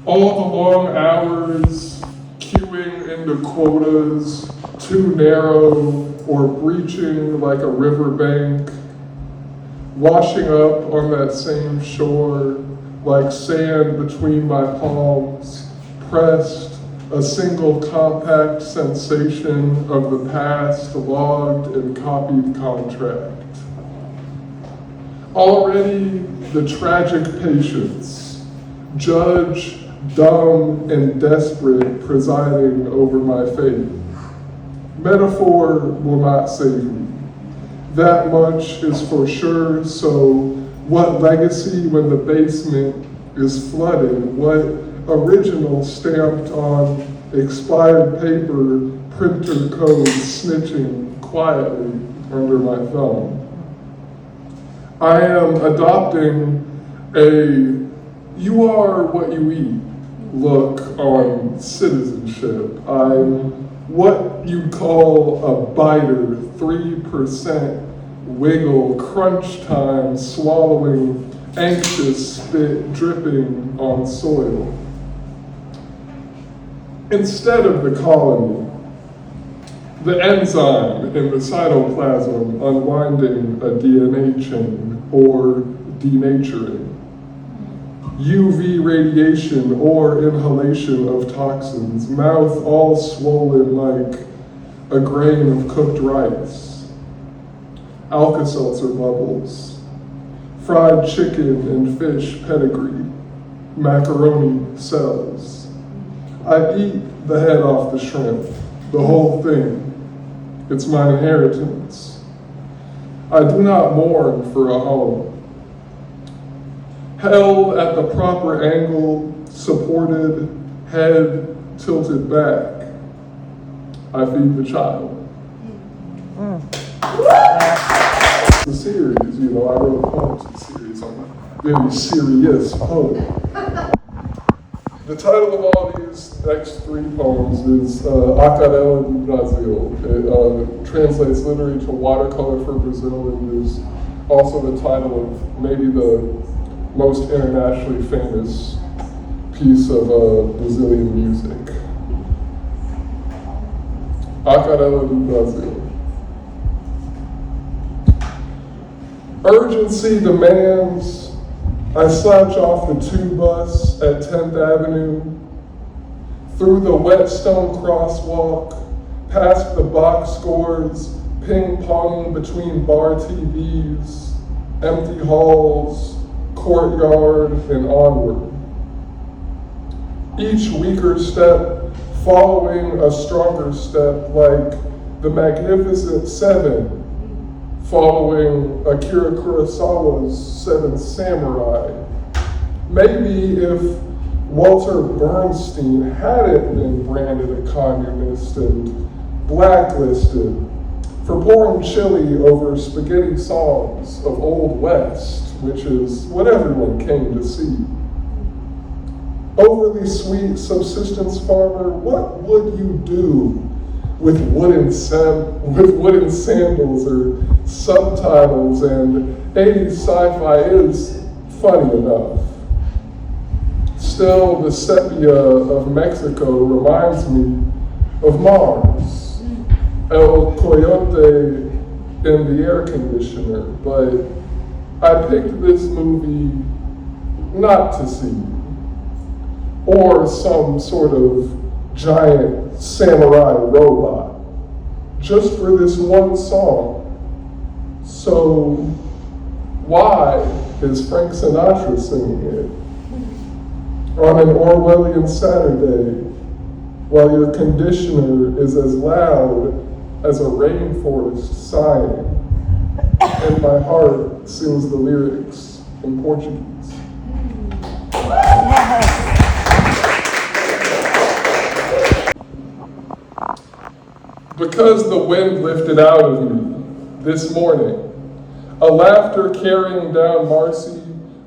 All the long hours, queuing into quotas, too narrow or breaching like a riverbank, washing up on that same shore like sand between my palms, pressed, a single compact sensation of the past logged in copied contract. Already the tragic patience, judge, dumb and desperate, presiding over my fate. Metaphor will not save me. That much is for sure, so what legacy when the basement is flooded? What original stamped on expired paper, printer code snitching quietly under my thumb? I am adopting a you are what you eat look on citizenship. I'm what you'd call a biter, 3% wiggle, crunch time, swallowing, anxious spit dripping on soil. Instead of the colony, the enzyme in the cytoplasm unwinding a DNA chain or denaturing. UV radiation or inhalation of toxins, mouth all swollen like a grain of cooked rice. Alka-Seltzer bubbles, fried chicken and fish pedigree, macaroni cells. I eat the head off the shrimp, the whole thing. It's my inheritance. I do not mourn for a home. Held at the proper angle, supported, head tilted back, I feed the child. The series, I wrote poems in the series. I'm a very serious poet. The title of all these next three poems is Aquarela do Brasil. It translates literally to Watercolor for Brazil, and is also the title of maybe the most internationally famous piece of Brazilian music. Aquarela do Brasil. Urgency demands I slouch off the 2 bus at 10th Avenue, through the whetstone crosswalk, past the box scores, ping-pong between bar TVs, empty halls, courtyard, and onward. Each weaker step following a stronger step, like the Magnificent Seven following Akira Kurosawa's Seven Samurai. Maybe if Walter Bernstein hadn't been branded a communist and blacklisted for pouring chili over spaghetti songs of Old West, which is what everyone came to see. Overly sweet subsistence farmer, what would you do with wooden sandals or subtitles? And 80s sci-fi is funny enough. Still, the sepia of Mexico reminds me of Mars, El Coyote in the air conditioner, but I picked this movie not to see, or some sort of giant samurai robot, just for this one song. So why is Frank Sinatra singing it on an Orwellian Saturday while your conditioner is as loud as a rainforest sighing and my heart sings the lyrics in Portuguese? Because the wind lifted out of me this morning, a laughter carrying down Marcy,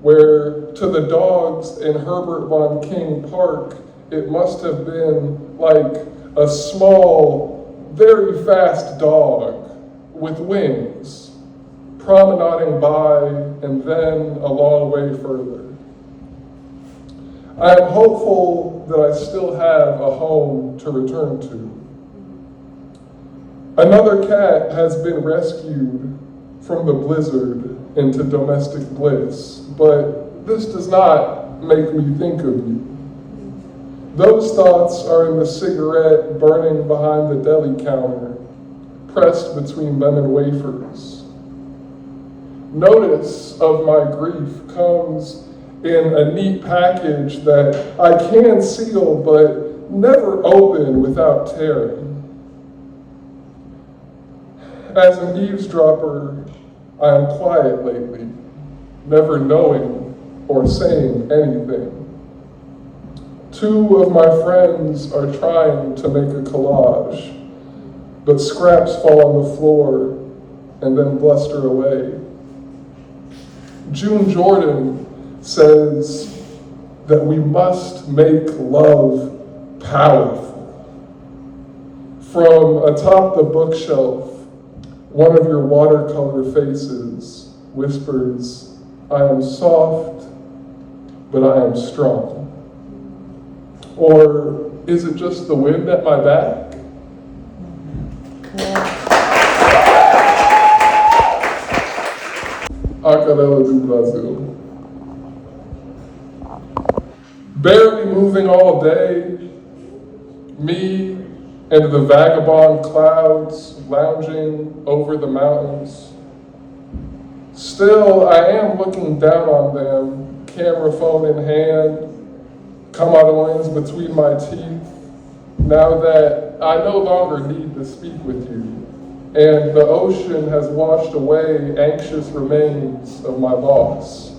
where to the dogs in Herbert von King Park, it must have been like a small, very fast dog with wings, promenading by and then a long way further. I am hopeful that I still have a home to return to. Another cat has been rescued from the blizzard into domestic bliss, but this does not make me think of you. Those thoughts are in the cigarette burning behind the deli counter, pressed between lemon wafers. Notice of my grief comes in a neat package that I can seal but never open without tearing. As an eavesdropper, I am quiet lately, never knowing or saying anything. Two of my friends are trying to make a collage, but scraps fall on the floor and then bluster away. June Jordan says that we must make love powerful. From atop the bookshelf, one of your watercolor faces whispers, "I am soft, but I am strong." Or is it just the wind at my back? Aquarela do Brasil. Barely moving all day, me and the vagabond clouds lounging over the mountains. Still, I am looking down on them, camera phone in hand, camarones between my teeth, now that I no longer need to speak with you, and the ocean has washed away anxious remains of my loss.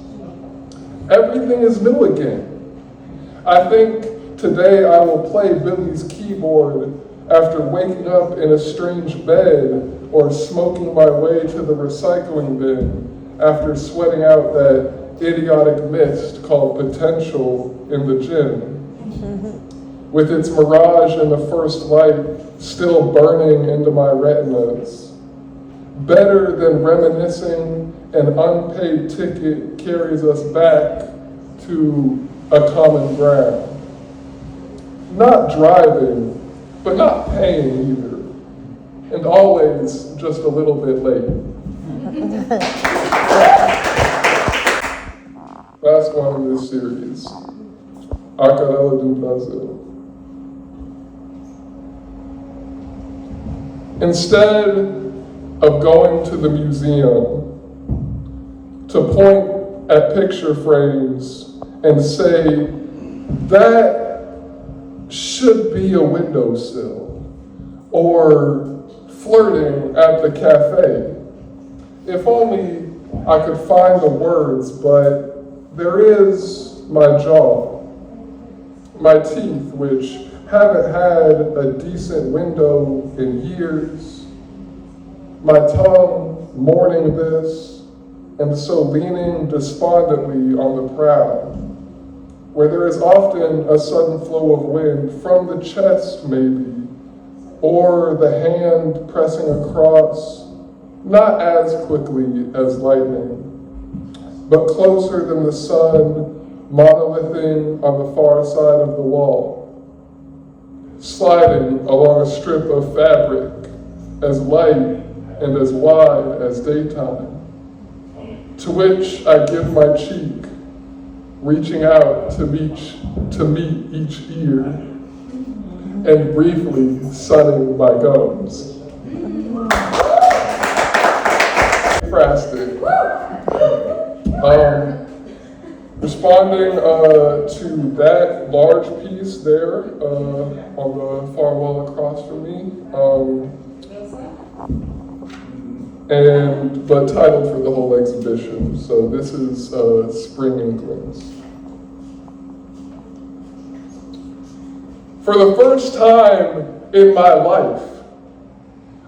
Everything is new again. I think today I will play Billy's keyboard after waking up in a strange bed or smoking my way to the recycling bin after sweating out that idiotic mist called potential in the gym. With its mirage and the first light still burning into my retinas. Better than reminiscing, an unpaid ticket carries us back to a common ground. Not driving, but not paying either. And always just a little bit late. Last one in this series, Aquarela do Brasil. Instead of going to the museum to point at picture frames and say, that should be a windowsill, or flirting at the cafe. If only I could find the words, but there is my jaw, my teeth, which haven't had a decent window in years, my tongue mourning this, and so leaning despondently on the prow, where there is often a sudden flow of wind from the chest maybe, or the hand pressing across, not as quickly as lightning, but closer than the sun monolithing on the far side of the wall, sliding along a strip of fabric as light and as wide as daytime, to which I give my cheek, reaching out to meet each ear, and briefly sunning my gums. Frastic. Responding to that large piece there on the far wall across from me, but titled for the whole exhibition. So this is Spring Inklings. For the first time in my life,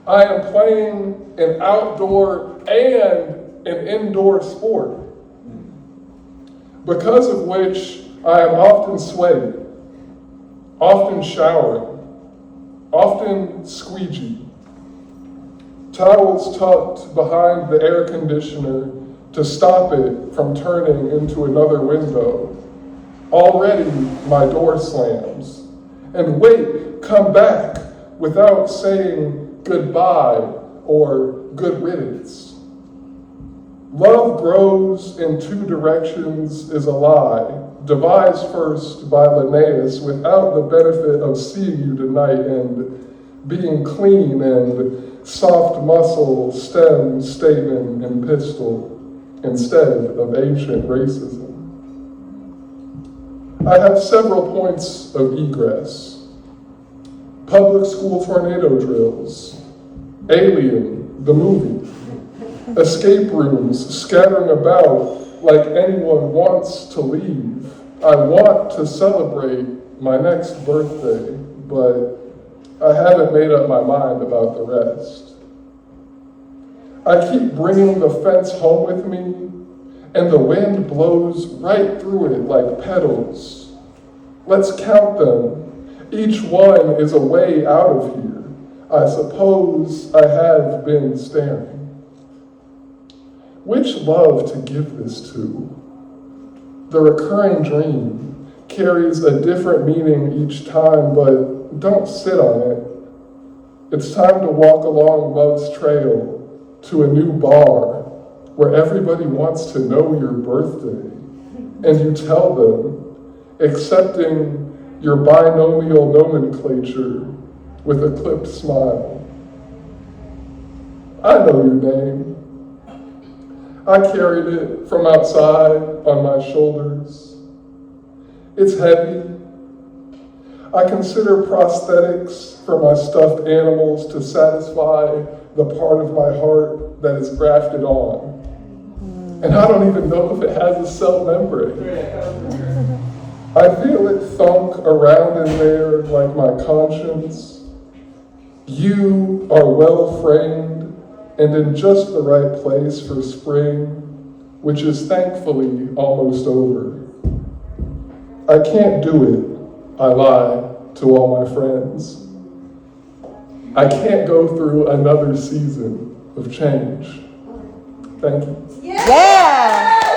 I am playing an outdoor and an indoor sport, because of which I am often sweaty, often showering, often squeegee, towels tucked behind the air conditioner to stop it from turning into another window, Already my door slams. And wait, come back without saying goodbye or good riddance. Love grows in two directions is a lie, devised first by Linnaeus without the benefit of seeing you tonight and being clean and soft muscle, stem, statement, and pistol instead of ancient racism. I have several points of egress. Public school tornado drills, Alien, the movie, escape rooms scattering about like anyone wants to leave. I want to celebrate my next birthday, but I haven't made up my mind about the rest. I keep bringing the fence home with me, and the wind blows right through it like petals. Let's count them. Each one is a way out of here. I suppose I have been staring. Which love to give this to? The recurring dream carries a different meaning each time, but don't sit on it. It's time to walk along love's trail to a new bar where everybody wants to know your birthday, and you tell them, accepting your binomial nomenclature with a clipped smile. I know your name. I carried it from outside on my shoulders. It's heavy. I consider prosthetics for my stuffed animals to satisfy the part of my heart that is grafted on. And I don't even know if it has a cell membrane. I feel it thunk around in there like my conscience. You are well framed and in just the right place for spring, which is thankfully almost over. I can't do it, I lie to all my friends. I can't go through another season of change. Thank you. Yeah!